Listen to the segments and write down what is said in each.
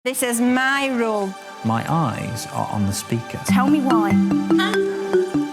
This is my rule. My eyes are on the speaker. Tell me why.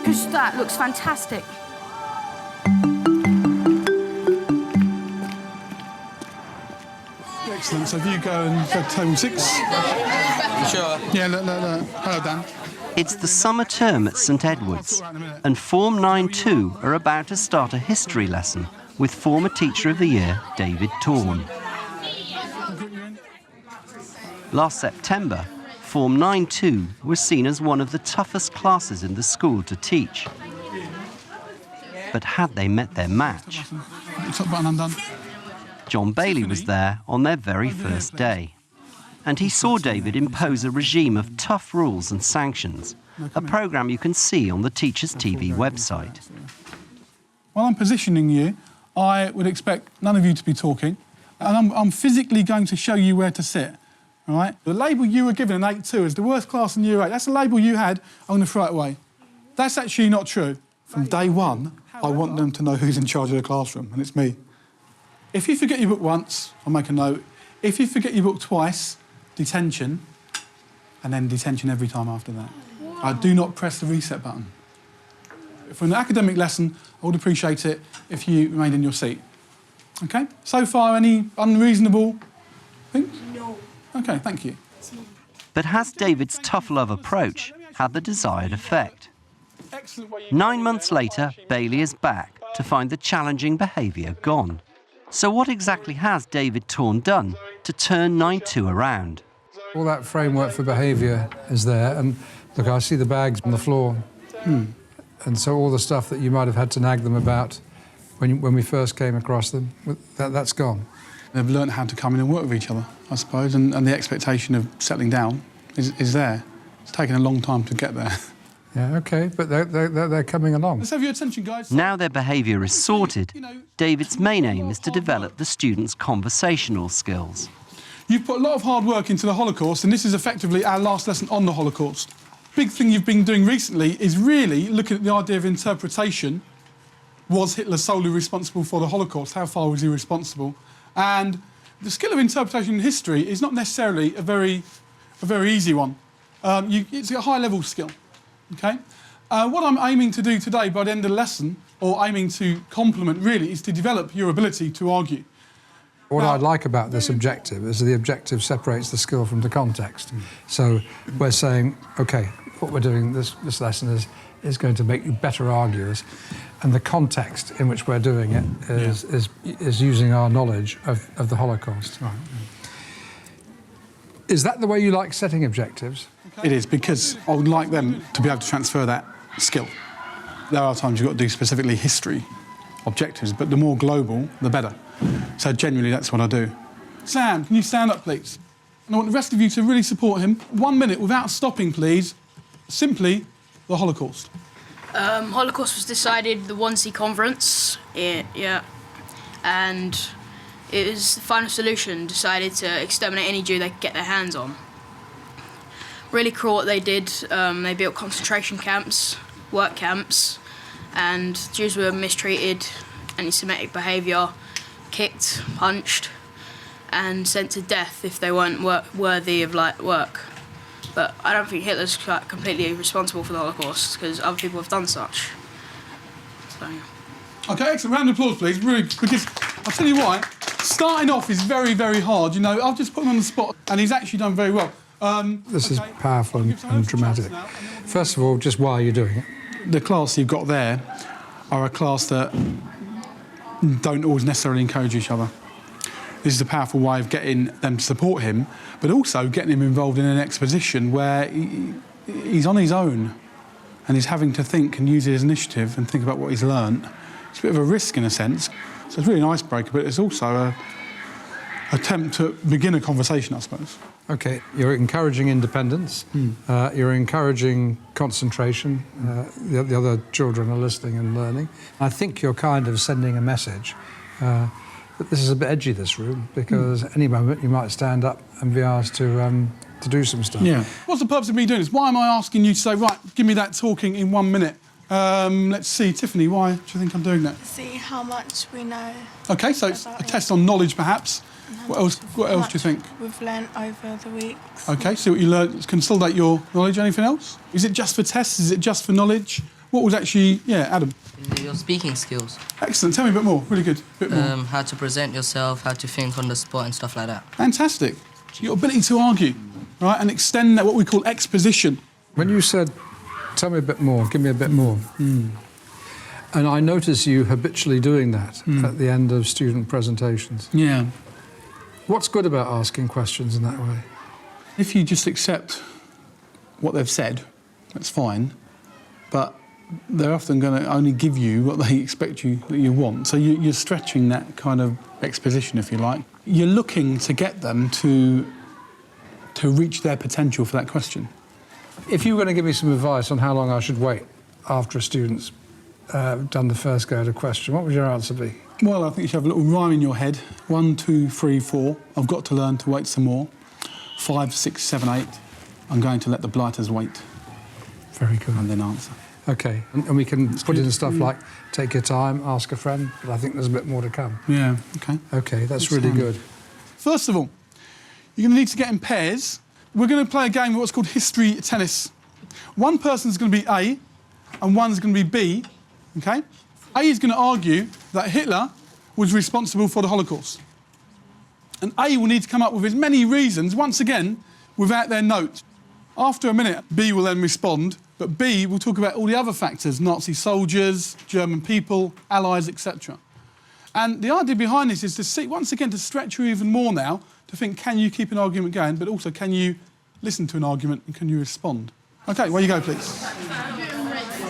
Because that looks fantastic. Excellent. So if you go and go to table 6. Sure. Yeah, look. Hello, Dan. It's the summer term at St Edward's, and Form 9-2 are about to start a history lesson with former Teacher of the Year, David Torn. Last September, Form 9-2 was seen as one of the toughest classes in the school to teach. But had they met their match? Top button undone. John Bayley was there on their very first day. And he saw David impose a regime of tough rules and sanctions, a programme you can see on the Teachers TV website. While I'm positioning you, I would expect none of you to be talking, and I'm physically going to show you where to sit, all right? The label you were given in 8-2 as the worst class in Year 8, that's the label you had, I'm going to throw it away. That's actually not true. From day one, I want them to know who's in charge of the classroom, and it's me. If you forget your book once, I'll make a note. If you forget your book twice, detention, and then detention every time after that. I do not press the reset button. For an academic lesson, I would appreciate it if you remained in your seat. OK? So far, any unreasonable things? No. OK, thank you. But has David's tough love approach had the desired effect? 9 months later, Bayley is back to find the challenging behaviour gone. So what exactly has David Torn done to turn 9-2 around? All that framework for behaviour is there, and look, I see the bags on the floor. And so all the stuff that you might have had to nag them about when we first came across them, that's gone. They've learned how to come in and work with each other, I suppose, and the expectation of settling down is there. It's taken a long time to get there. Yeah, OK, but they're coming along. Let's have your attention, guys. Now their behaviour is sorted, David's main aim is to develop the students' conversational skills. You've put a lot of hard work into the Holocaust, and this is effectively our last lesson on the Holocaust. Big thing you've been doing recently is really looking at the idea of interpretation. Was Hitler solely responsible for the Holocaust? How far was he responsible? And the skill of interpretation in history is not necessarily a very easy one. It's a high-level skill. Okay? What I'm aiming to do today by the end of the lesson, or aiming to complement really, is to develop your ability to argue. What I like about this objective is the objective separates the skill from the context. So we're saying, OK, what we're doing this lesson is going to make you better arguers, and the context in which we're doing it is using our knowledge of the Holocaust. Right. Is that the way you like setting objectives? It is, because I would like them to be able to transfer that skill. There are times you've got to do specifically history objectives, but the more global, the better. So generally, that's what I do. Sam, can you stand up, please? And I want the rest of you to really support him. 1 minute without stopping, please. Simply the Holocaust. Holocaust was decided the Wannsee Conference, and it was the final solution, decided to exterminate any Jew they could get their hands on. Really cruel what they did. They built concentration camps, work camps, and Jews were mistreated, anti-Semitic behaviour, kicked, punched, and sent to death if they weren't worthy of work. But I don't think Hitler's completely responsible for the Holocaust, because other people have done such. So, yeah. OK, excellent. Round of applause, please. Really, because I'll tell you why. Starting off is very, very hard. You know, I've just put him on the spot, and he's actually done very well. This is powerful and dramatic. First of all, just why are you doing it? The class you've got there are a class that don't always necessarily encourage each other. This is a powerful way of getting them to support him, but also getting him involved in an exposition where he's on his own and he's having to think and use his initiative and think about what he's learnt. It's a bit of a risk in a sense, so it's really an icebreaker, but it's also an attempt to begin a conversation, I suppose. OK, you're encouraging independence, you're encouraging concentration, the other children are listening and learning. I think you're kind of sending a message that this is a bit edgy, this room, because any moment you might stand up and be asked to do some stuff. Yeah. What's the purpose of me doing this? Why am I asking you to say, right, give me that talking in 1 minute Let's see, Tiffany, why do you think I'm doing that? See how much we know. OK, so it's a test on knowledge, perhaps. What else do you think? We've learnt over the weeks. OK, see what you learned. Consolidate your knowledge. Anything else? Is it just for tests? Is it just for knowledge? What was actually... Yeah, Adam. Your speaking skills. Excellent. Tell me a bit more. Really good. A bit more. How to present yourself, how to think on the spot and stuff like that. Fantastic. Your ability to argue, right, and extend that, what we call exposition. When you said, tell me a bit more, give me a bit more, and I notice you habitually doing that at the end of student presentations. Yeah. What's good about asking questions in that way? If you just accept what they've said, that's fine, but they're often going to only give you what they expect that you want. So you're stretching that kind of exposition, if you like. You're looking to get them to reach their potential for that question. If you were going to give me some advice on how long I should wait after a student's done the first go at a question, what would your answer be? Well, I think you should have a little rhyme in your head. 1, 2, 3, 4. I've got to learn to wait some more. 5, 6, 7, 8. I'm going to let the blighters wait. Very good. And then answer. OK, and we can put in stuff like take your time, ask a friend, but I think there's a bit more to come. Yeah, OK. OK, that's really good. First of all, you're going to need to get in pairs. We're going to play a game of what's called history tennis. One person's going to be A and one's going to be B, OK? A is going to argue that Hitler was responsible for the Holocaust. And A will need to come up with as many reasons, once again, without their notes. After a minute, B will then respond, but B will talk about all the other factors, Nazi soldiers, German people, allies, etc. And the idea behind this is to see, once again, to stretch you even more now, to think, can you keep an argument going, but also, can you listen to an argument and can you respond? OK, where you go, please.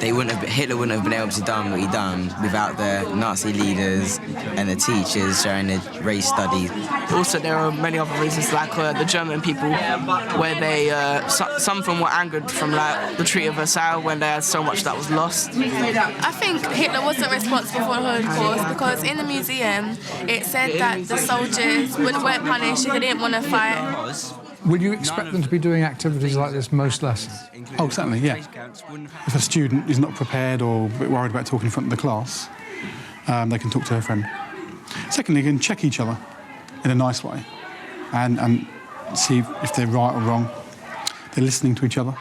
Hitler wouldn't have been able to done what he done without the Nazi leaders and the teachers showing the race studies. Also, there are many other reasons, like the German people, where they some of them were angered from like the Treaty of Versailles when they had so much that was lost. I think Hitler wasn't responsible for the Holocaust because in the museum it said that the soldiers weren't punished if they didn't want to fight. Will you expect them to be doing activities like this most lessons? Oh, certainly, yeah. If a student is not prepared or a bit worried about talking in front of the class, they can talk to their friend. Secondly, they can check each other in a nice way and see if they're right or wrong. They're listening to each other.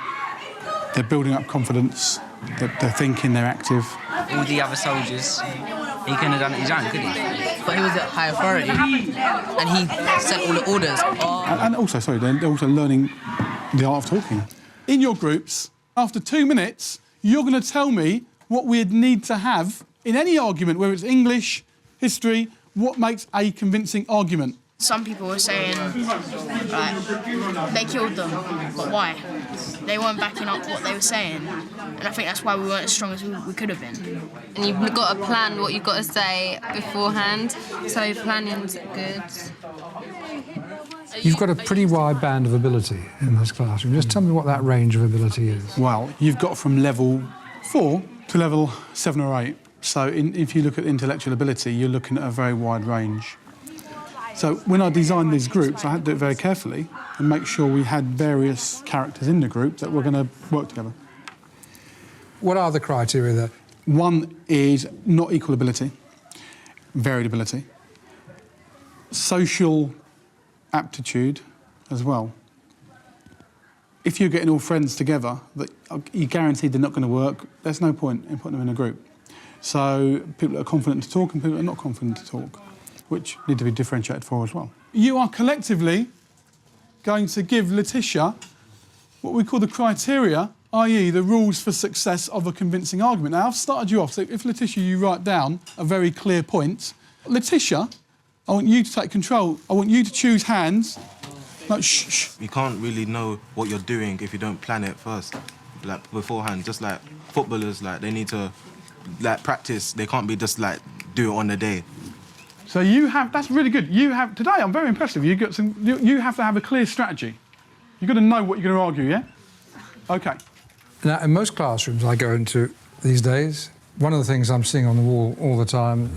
They're building up confidence. They're thinking, they're active. All the other soldiers, he couldn't have done it his own, could he? But he was at high authority, and he sent all the orders. And also, sorry, they're also learning the art of talking. In your groups, after 2 minutes, you're going to tell me what we'd need to have in any argument, whether it's English, history, what makes a convincing argument. Some people were saying, like, they killed them, but why? They weren't backing up what they were saying, and I think that's why we weren't as strong as we could have been. And you've got to plan what you've got to say beforehand, so planning's good. You've got a pretty wide band of ability in this classroom. Just tell me what that range of ability is. Well, you've got from level 4 to level 7 or 8. So if you look at intellectual ability, you're looking at a very wide range. So when I designed these groups, I had to do it very carefully and make sure we had various characters in the group that were going to work together. What are the criteria there? One is not equal ability, varied ability, social aptitude as well. If you're getting all friends together that you're guaranteed they're not going to work, there's no point in putting them in a group. So people that are confident to talk and people that are not confident to talk, which need to be differentiated for as well. You are collectively going to give Letitia what we call the criteria, i.e. the rules for success of a convincing argument. Now, I've started you off, so if Letitia, you write down a very clear point. Letitia, I want you to take control. I want you to choose hands. No, shh, shh. You can't really know what you're doing if you don't plan it first, like beforehand. Just like footballers, like they need to like practice. They can't be just like do it on the day. So you have, that's really good. You have, today I'm very impressed with you. You have to have a clear strategy. You've got to know what you're going to argue, yeah? OK. Now, in most classrooms I go into these days, one of the things I'm seeing on the wall all the time,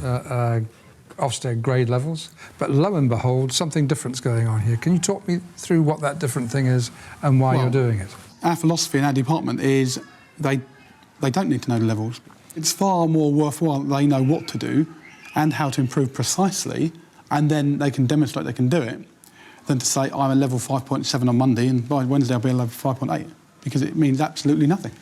Ofsted grade levels, but lo and behold, something different's going on here. Can you talk me through what that different thing is and why you're doing it? Our philosophy in our department is they they don't need to know the levels. It's far more worthwhile that they know what to do and how to improve precisely, and then they can demonstrate they can do it, than to say, I'm a level 5.7 on Monday and by Wednesday I'll be a level 5.8, because it means absolutely nothing.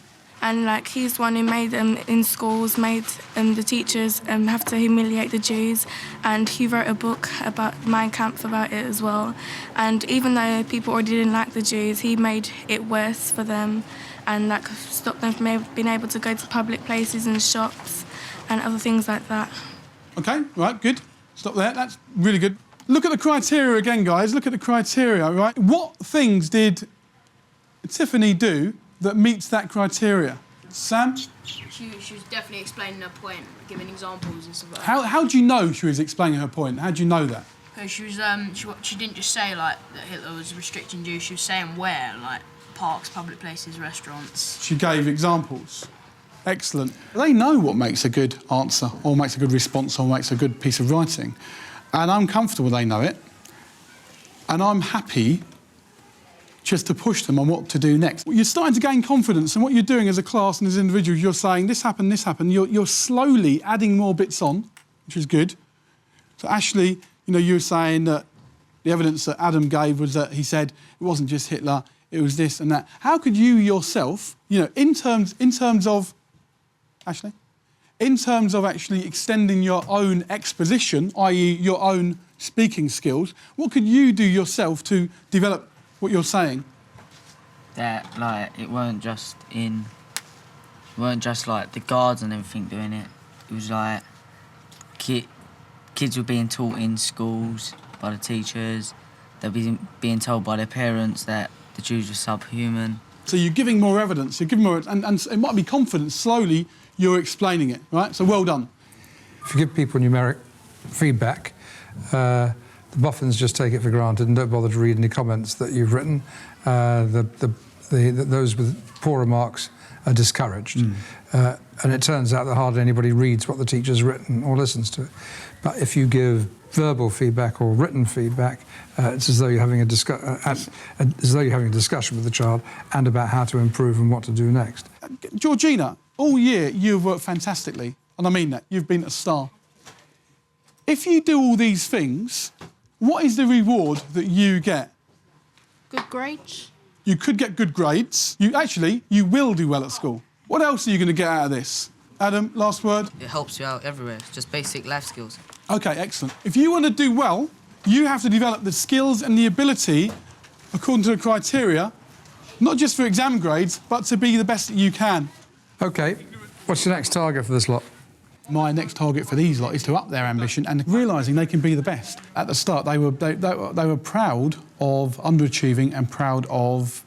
And like he's one who made in schools, made the teachers have to humiliate the Jews, and he wrote a book about Mein Kampf about it as well. And even though people already didn't like the Jews, he made it worse for them, and like stopped them from being able to go to public places and shops and other things like that. OK, right, good. Stop there. That's really good. Look at the criteria again, guys. Look at the criteria, right? What things did Tiffany do that meets that criteria? Sam? She was definitely explaining her point, giving examples and stuff like that. How do you know she was explaining her point? How do you know that? Because she was, she didn't just say, like, that Hitler was restricting Jews, she was saying where, like, parks, public places, restaurants. She gave examples. Excellent. They know what makes a good answer, or makes a good response, or makes a good piece of writing. And I'm comfortable they know it. And I'm happy just to push them on what to do next. You're starting to gain confidence, and what you're doing as a class and as individuals, you're saying, this happened, this happened. You're slowly adding more bits on, which is good. So Ashley, you know, you were saying that the evidence that Adam gave was that he said it wasn't just Hitler, it was this and that. How could you yourself, you know, in terms of, Ashley, in terms of actually extending your own exposition, i.e. your own speaking skills, what could you do yourself to develop what you're saying? That, like, it weren't just like the guards and everything doing it. It was like kids were being taught in schools by the teachers. They're being told by their parents that the Jews were subhuman. So you're giving more evidence. You're giving more, and it might be confidence. Slowly, you're explaining it, right? So well done. If you give people numeric feedback, the boffins just take it for granted and don't bother to read any comments that you've written. Those with poor remarks are discouraged. And it turns out that hardly anybody reads what the teacher's written or listens to it. But if you give verbal feedback or written feedback, it's as though you're having a discussion with the child and about how to improve and what to do next. Georgina, all year you've worked fantastically, and I mean that. You've been a star. If you do all these things, what is the reward that you get? Good grades. You could get good grades. You will do well at school. What else are you going to get out of this? Adam, last word? It helps you out everywhere. It's just basic life skills. OK, excellent. If you want to do well, you have to develop the skills and the ability, according to the criteria, not just for exam grades, but to be the best that you can. OK, what's your next target for this lot? My next target for these lot is to up their ambition and realising they can be the best. At the start, they were proud of underachieving and proud of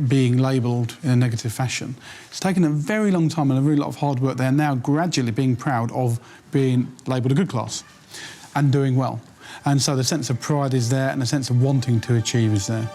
being labelled in a negative fashion. It's taken a very long time and a really lot of hard work. They're now gradually being proud of being labelled a good class and doing well. And so the sense of pride is there and the sense of wanting to achieve is there.